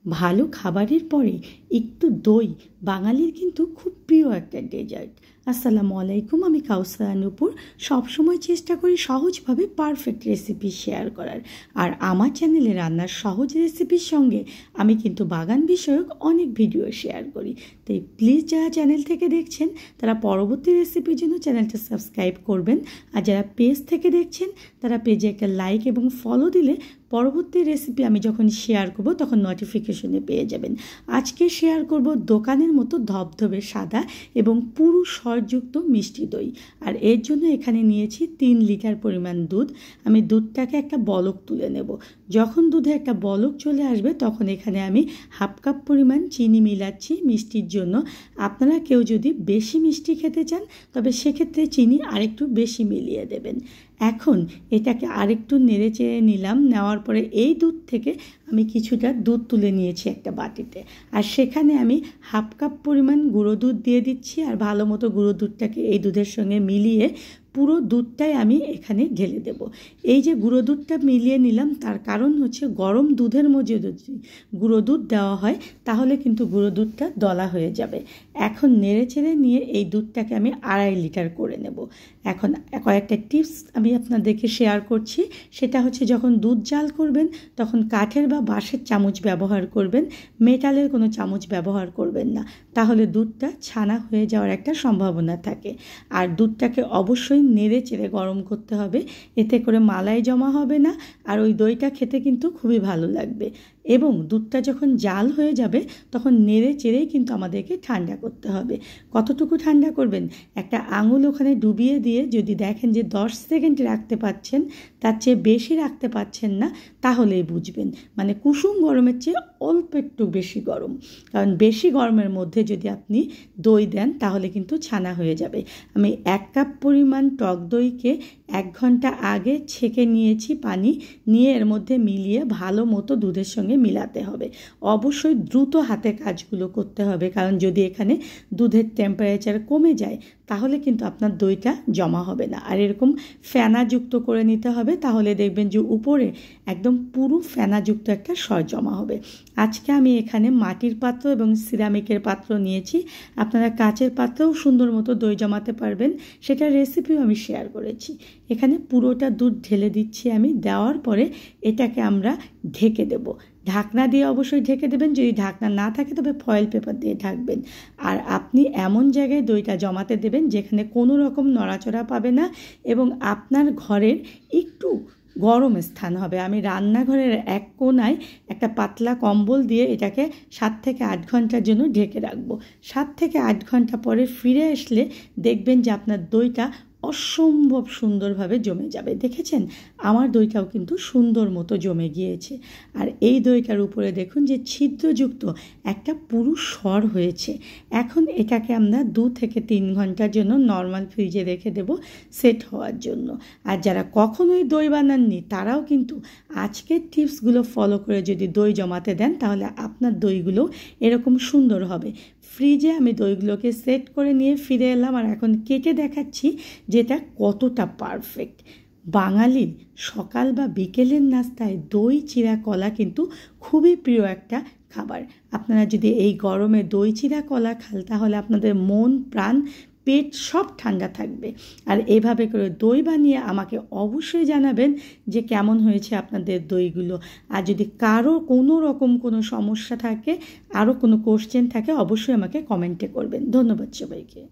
ভালো খাবারের পরে একটু দই বাঙালির কিন্তু খুব প্রিয় একটা ডেজার্ট। আসসালামু আলাইকুম, আমি কাউসার নূপুর। সবসময় চেষ্টা করি সহজভাবে পারফেক্ট রেসিপি শেয়ার করার। আর আমার চ্যানেলে রান্নার সহজ রেসিপির সঙ্গে আমি কিন্তু বাগান বিষয়ক অনেক ভিডিও শেয়ার করি। তাই প্লিজ যারা চ্যানেল থেকে দেখছেন তারা পরবর্তী রেসিপির জন্য চ্যানেলটা সাবস্ক্রাইব করবেন। আর যারা পেজ থেকে দেখছেন তারা পেজে একটা লাইক এবং ফলো দিলে পরবর্তী রেসিপি আমি যখন শেয়ার করব তখন নোটিফিকেশনে পেয়ে যাবেন। আজকে শেয়ার করব দোকানের মতো ধবধবে সাদা এবং পুরো সরযুক্ত মিষ্টি দই। আর এর জন্য এখানে নিয়েছি 3 লিটার পরিমাণ দুধ। আমি দুধটাকে একটা বলক তুলে নেব। যখন দুধে একটা বলক চলে আসবে তখন এখানে আমি হাফ কাপ পরিমাণ চিনি মিলাচ্ছি মিষ্টির জন্য। আপনারা কেউ যদি বেশি মিষ্টি খেতে চান তবে সেক্ষেত্রে চিনি আরেকটু বেশি মিলিয়ে দেবেন। এখন এটাকে আরেকটু নেড়ে চেড়ে নিলাম। নেওয়ার পরে এই দুধ থেকে আমি কিছুটা দুধ তুলে নিয়েছি একটা বাটিতে। আর সেখানে আমি হাফ কাপ পরিমাণ গুঁড়ো দুধ দিয়ে দিচ্ছি। আর ভালো মতো গুঁড়ো দুধটাকে এই দুধের সঙ্গে মিলিয়ে পুরো দুধটাই আমি এখানে ঢেলে দেব। এই যে গুঁড়ো দুধটা মিলিয়ে নিলাম তার কারণ হচ্ছে গরম দুধের মধ্যে যদি গুঁড়ো দুধ দেওয়া হয় তাহলে কিন্তু গুঁড়ো দুধটা দলা হয়ে যাবে। এখন নেড়ে চেড়ে নিয়ে এই দুধটাকে আমি 2.5 লিটার করে নেব। এখন কয়েকটা টিপস আমি আপনাদেরকে শেয়ার করছি। সেটা হচ্ছে যখন দুধ জাল করবেন তখন কাঠের বা বাঁশের চামচ ব্যবহার করবেন, মেটালের কোনো চামচ ব্যবহার করবেন না, তাহলে দুধটা ছানা হয়ে যাওয়ার একটা সম্ভাবনা থাকে। আর দুধটাকে অবশ্যই নেড়ে চেড়ে গরম করতে হবে, এতে করে মালাই জমা হবে না। আর ওই দইটা খেতে কিন্তু খুবই ভালো লাগবে। এবং দুধটা যখন জাল হয়ে যাবে তখন নেড়ে চেড়েই কিন্তু আমাদেরকে ঠান্ডা করতে হবে। কতটুকু ঠান্ডা করবেন? একটা আঙুল ওখানে ডুবিয়ে দিয়ে যদি দেখেন যে 10 সেকেন্ড রাখতে পারছেন, তার চেয়ে বেশি রাখতে পারছেন না, তাহলেই বুঝবেন মানে কুসুম গরমের চেয়ে অল্প একটু বেশি গরম। কারণ বেশি গরমের মধ্যে যদি আপনি দই দেন তাহলে কিন্তু ছানা হয়ে যাবে। আমি 1 কাপ পরিমাণ টক দইকে 1 ঘন্টা আগে ছেঁকে নিয়েছি, পানি নিয়ে এর মধ্যে মিলিয়ে ভালো মতো দুধের সঙ্গে মিলাতে হবে। অবশ্যই দ্রুত হাতে কাজগুলো করতে হবে, কারণ যদি এখানে দুধের টেম্পারেচার কমে যায় তাহলে কিন্তু আপনার দইটা জমা হবে না। আর এরকম ফেনাযুক্ত করে নিতে হবে, তাহলে দেখবেন যে উপরে একদম পুরো ফেনাযুক্ত একটা সর জমা হবে। আজকে আমি এখানে মাটির পাত্র এবং সিরামিকের পাত্র নিয়েছি। আপনারা কাচের পাত্রেও সুন্দর মতো দই জমাতে পারবেন, সেটার রেসিপিও আমি শেয়ার করেছি। এখানে পুরোটা দুধ ঢেলে দিচ্ছি আমি। দেওয়ার পরে এটাকে আমরা ঢেকে দেব। ঢাকনা দিয়ে অবশ্যই ঢেকে দেবেন, যদি ঢাকনা না থাকে তবে ফয়েল পেপার দিয়ে ঢাকবেন। আর আপনি এমন জায়গায় দইটা জমাতে দেবেন যেখানে কোনো রকম নড়াচড়া পাবে না এবং আপনার ঘরের একটু গরম স্থান হবে। আমি রান্নাঘরের এক কোণায় একটা পাতলা কম্বল দিয়ে এটাকে 7 থেকে 8 ঘন্টার জন্য ঢেকে রাখবো। 7 থেকে 8 ঘন্টা পরে ফিরে আসলে দেখবেন যে আপনার দইটা অসম্ভব সুন্দরভাবে জমে যাবে। দেখেছেন আমার দইটাও কিন্তু সুন্দর মতো জমে গিয়েছে। আর এই দইটার উপরে দেখুন যে ছিদ্রযুক্ত একটা পুরো সর হয়েছে। এখন এটাকে আমরা 2 থেকে 3 ঘন্টার জন্য নর্মাল ফ্রিজে রেখে দেব সেট হওয়ার জন্য। আর যারা কখনোই দই বানাননি তারাও কিন্তু আজকের টিপসগুলো ফলো করে যদি দই জমাতে দেন তাহলে আপনার দইগুলো এরকম সুন্দর হবে। ফ্রিজে আমি দইগুলোকে সেট করে নিয়ে ফিরে এলাম। আর এখন কেটে দেখাচ্ছি যেটা কতটা পারফেক্ট। বাঙালির সকাল বা বিকেলের নাস্তায় দই চিড়া কলা কিন্তু খুবই প্রিয় একটা খাবার। আপনারা যদি এই গরমে দই চিড়া কলা খান তাহলে আপনাদের মন প্রাণ পেট সব ঠান্ডা থাকবে। আর এইভাবে করে দই বানিয়ে আমাকে অবশ্যই জানাবেন যে কেমন হয়েছে আপনাদের দইগুলো। আর যদি কারো কোনো রকম কোনো সমস্যা থাকে, আরও কোনো কোশ্চেন থাকে, অবশ্যই আমাকে কমেন্টে করবেন। ধন্যবাদ সবাইকে।